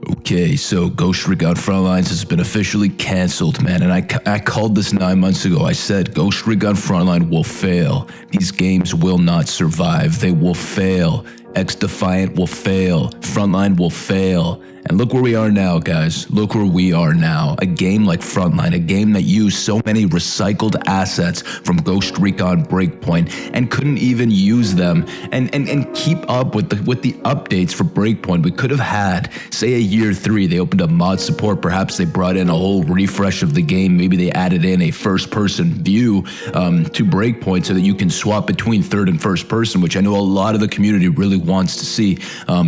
Okay, so Ghost Recon Frontlines has been officially canceled, man. And I called this 9 months ago. I said Ghost Recon Frontline will fail. These games will not survive. They will fail. X-Defiant will fail. Frontline will fail. And look where we are now, guys. Look where we are now. A game like Frontline, a game that used so many recycled assets from Ghost Recon Breakpoint and couldn't even use them and keep up with the updates for Breakpoint. We could have had, say, a year 3. They opened up mod support. Perhaps they brought in a whole refresh of the game. Maybe they added in a first-person view to Breakpoint so that you can swap between third and first person, which I know a lot of the community really wants to see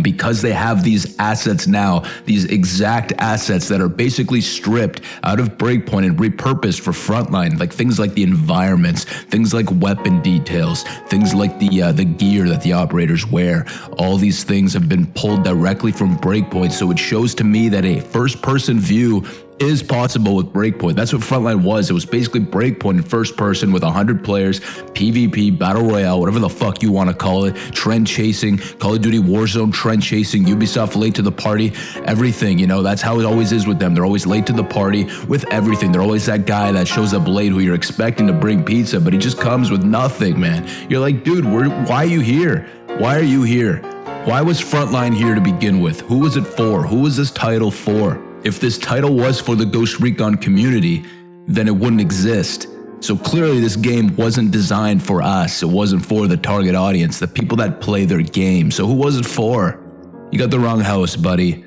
because they have these assets now. These exact assets that are basically stripped out of Breakpoint and repurposed for Frontline, like things like the environments, things like weapon details, things like the gear that the operators wear. All these things have been pulled directly from Breakpoint, so it shows to me that a first-person view is possible with Breakpoint. That's what Frontline was. It was basically Breakpoint in first person with 100 players, PvP, Battle Royale, whatever the fuck you want to call it, trend chasing, Call of Duty Warzone trend chasing, Ubisoft late to the party, everything, you know, that's how it always is with them. They're always late to the party with everything. They're always that guy that shows up late who you're expecting to bring pizza, but he just comes with nothing, man. You're like, dude, why are you here? Why are you here? Why was Frontline here to begin with? Who was it for? Who was this title for? If this title was for the Ghost Recon community, then it wouldn't exist. So clearly this game wasn't designed for us. It wasn't for the target audience, the people that play their game. So who was it for? You got the wrong house, buddy.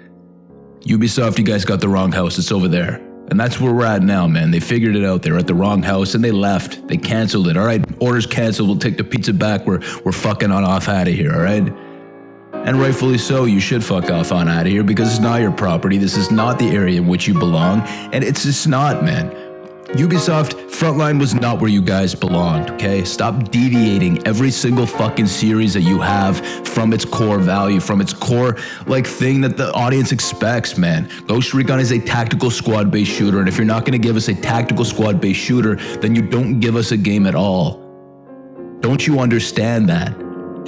Ubisoft, you guys got the wrong house. It's over there. And that's where we're at now, man. They figured it out. They were at the wrong house and they left. They canceled it. All right, orders canceled. We'll take the pizza back. We're fucking on off out of here, all right? And rightfully so, you should fuck off on out of here because it's not your property. This is not the area in which you belong. And it's just not, man. Ubisoft, Frontline was not where you guys belonged, okay? Stop deviating every single fucking series that you have from its core value, from its core, like, thing that the audience expects, man. Ghost Recon is a tactical squad-based shooter, and if you're not gonna give us a tactical squad-based shooter, then you don't give us a game at all. Don't you understand that?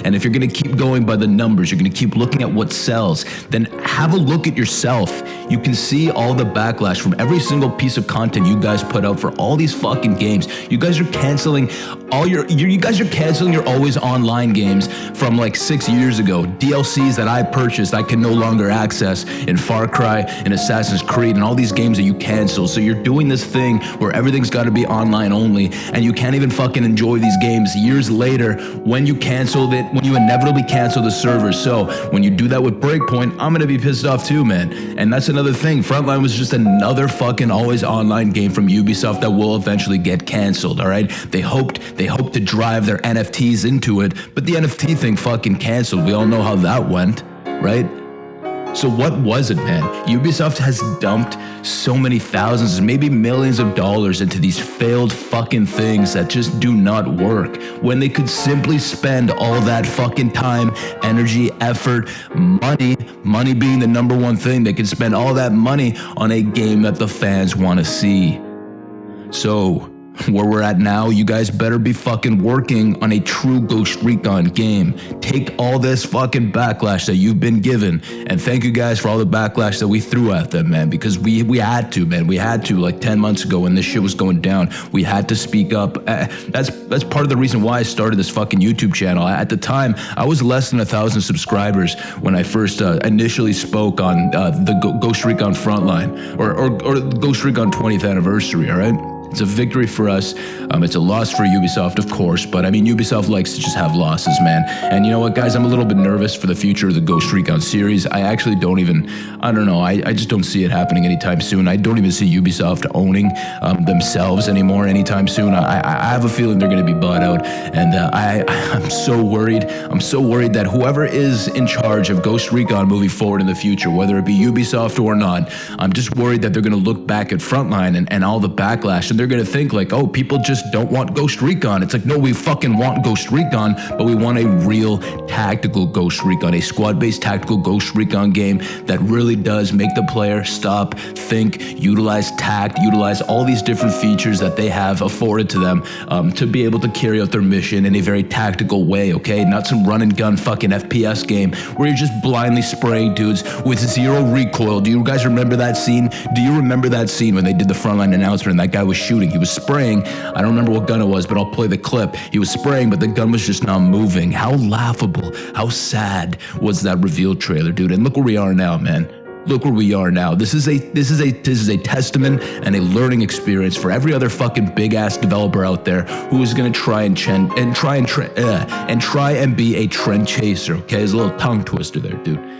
And if you're going to keep going by the numbers, you're going to keep looking at what sells, then have a look at yourself. You can see all the backlash from every single piece of content you guys put out for all these fucking games. You guys are canceling your always online games from like 6 years ago. DLCs that I purchased, I can no longer access in Far Cry and Assassin's Creed and all these games that you cancel. So you're doing this thing where everything's got to be online only and you can't even fucking enjoy these games years later when you canceled it, when you inevitably cancel the server. So when you do that with Breakpoint, I'm gonna be pissed off too, man. And that's another thing. Frontline was just another fucking always online game from Ubisoft that will eventually get canceled, all right? They hoped to drive their NFTs into it, but the NFT thing fucking canceled. We all know how that went, right? So what was it, man? Ubisoft has dumped so many thousands, maybe millions of dollars into these failed fucking things that just do not work when they could simply spend all that fucking time, energy, effort, money being the number one thing. They could spend all that money on a game that the fans want to see. So where we're at now, you guys better be fucking working on a true Ghost Recon game. Take all this fucking backlash that you've been given, and thank you guys for all the backlash that we threw at them, man, because we had to, man. We had to, like 10 months ago when this shit was going down. We had to speak up. That's part of the reason why I started this fucking YouTube channel. At the time, I was less than 1,000 subscribers when I first initially spoke on the Ghost Recon Frontline or Ghost Recon 20th anniversary, all right? It's a victory for us. It's a loss for Ubisoft, of course, but I mean, Ubisoft likes to just have losses, man. And you know what, guys? I'm a little bit nervous for the future of the Ghost Recon series. I actually don't even, I don't know, I just don't see it happening anytime soon. I don't even see Ubisoft owning themselves anymore anytime soon. I have a feeling they're going to be bought out, and I'm so worried. I'm so worried that whoever is in charge of Ghost Recon moving forward in the future, whether it be Ubisoft or not, I'm just worried that they're going to look back at Frontline and all the backlash and and they're gonna think like, oh, people just don't want Ghost Recon. It's like, no, we fucking want Ghost Recon, but we want a real tactical Ghost Recon, a squad-based tactical Ghost Recon game that really does make the player stop, think, utilize tact, utilize all these different features that they have afforded to them to be able to carry out their mission in a very tactical way, okay? Not some run and gun fucking FPS game where you're just blindly spraying dudes with zero recoil. Do you guys remember that scene? Do you remember that scene when they did the Frontline announcement and that guy was shooting? He was spraying. I don't remember what gun it was, but I'll play the clip. He was spraying, but the gun was just not moving. How laughable, how sad was that reveal trailer, dude? And look where we are now, man. Look where we are now. This is a testament and a learning experience for every other fucking big ass developer out there who is gonna try and be a trend chaser. Okay, there's a little tongue twister there, dude.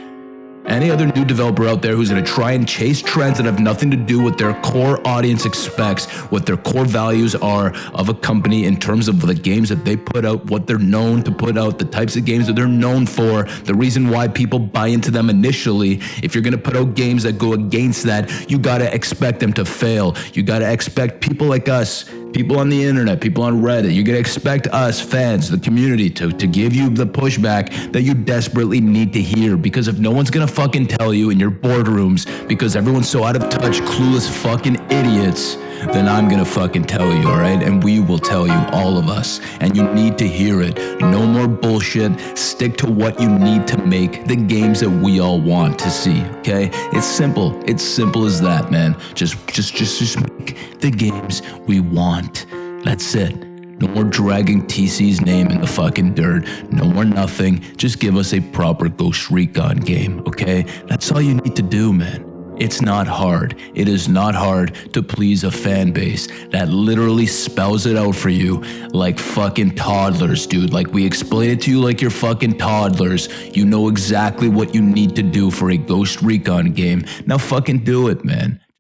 Any other new developer out there who's going to try and chase trends that have nothing to do with their core audience expects, what their core values are of a company in terms of the games that they put out, what they're known to put out, the types of games that they're known for, the reason why people buy into them initially. If you're going to put out games that go against that, you got to expect them to fail. You got to expect people like us, people on the internet, people on Reddit, you're going to expect us, fans, the community, to give you the pushback that you desperately need to hear. Because if no one's going to fucking tell you in your boardrooms, because everyone's so out of touch, clueless fucking idiots, then I'm going to fucking tell you, all right? And we will tell you, all of us. And you need to hear it. No more bullshit. Stick to what you need to make the games that we all want to see, okay? It's simple. It's simple as that, man. Just make the games we want. That's it. No more dragging TC's name in the fucking dirt. No more nothing. Just give us a proper Ghost Recon game, okay? That's all you need to do, man. It's not hard. It is not hard to please a fan base that literally spells it out for you like fucking toddlers, dude. Like we explain it to you like you're fucking toddlers. You know exactly what you need to do for a Ghost Recon game. Now fucking do it, man.